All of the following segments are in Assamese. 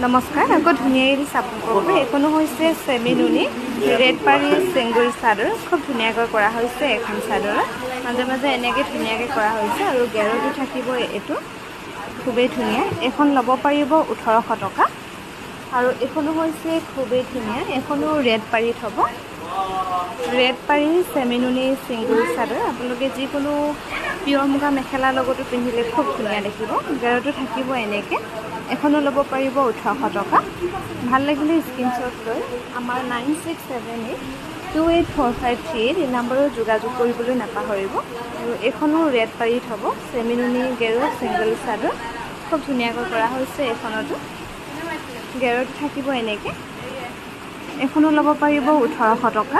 নমস্কাৰ আকৌ ধুনীয়া এৰি চাপোন কৰিব এইখনো হৈছে চেমি নুনি ৰেড পাৰি চেংগুৰি চাদৰ খুব ধুনীয়াকৈ কৰা হৈছে এখন চাদৰত মাজে মাজে এনেকৈ ধুনীয়াকৈ কৰা হৈছে আৰু গেৰটো থাকিব এইটো খুবেই ধুনীয়া এখন ল'ব পাৰিব 1800 টকা আৰু এইখনো হৈছে খুবেই ধুনীয়া এখনো ৰেড পাৰি থ'ব ৰেড পাৰি চেমি নুনি চেংগুৰি চাদৰ আপোনালোকে যিকোনো পিয়ৰ মুগা মেখেলাৰ লগতো পিন্ধিলে খুব ধুনীয়া দেখিব গেৰটো থাকিব এনেকৈ এখনো ল'ব পাৰিব 1800 টকা ভাল লাগিলে স্ক্ৰীনশ্বট লৈ আমাৰ 9678284538 এই নম্বৰত যোগাযোগ কৰিবলৈ নাপাহৰিব আৰু এইখনো ৰেড পাৰি থ'ব চেমি নুনি গেৰো চিংগল চাদৰ খুব ধুনীয়াকৈ কৰা হৈছে এইখনতো গেৰটো থাকিব এনেকৈ এখনো ল'ব পাৰিব 1800 টকা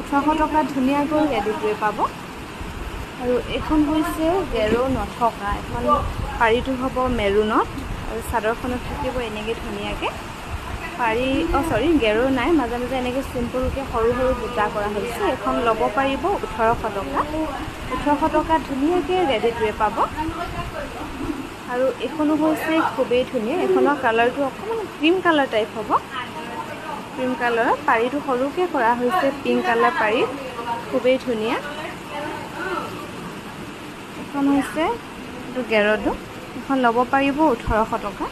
1800 টকাত ধুনীয়াকৈ ৰেডিটোৱে পাব আৰু এইখন হৈছে গেৰো নথকা এখন পাৰীটো হ'ব মেৰুনত আৰু চাদৰখনত থাকিব এনেকৈ ধুনীয়াকৈ পাৰি গেৰো নাই মাজে মাজে এনেকৈ চিম্পলকৈ সৰু সৰু বুটা কৰা হৈছে এখন ল'ব পাৰিব 1800 টকা 1800 টকাত ধুনীয়াকৈ ৰেডিটোৱে পাব আৰু এইখনো হৈছে খুবেই ধুনীয়া এইখনৰ কালাৰটো অকণমান ক্ৰীম কালাৰ টাইপ হ'ব ক্ৰীম কালাৰৰ পাৰীটো সৰুকৈ কৰা হৈছে পিংক কালাৰ পাৰী খুবেই ধুনীয়া এখন হৈছে গেৰটো এখন ল'ব পাৰিব 1800 টকা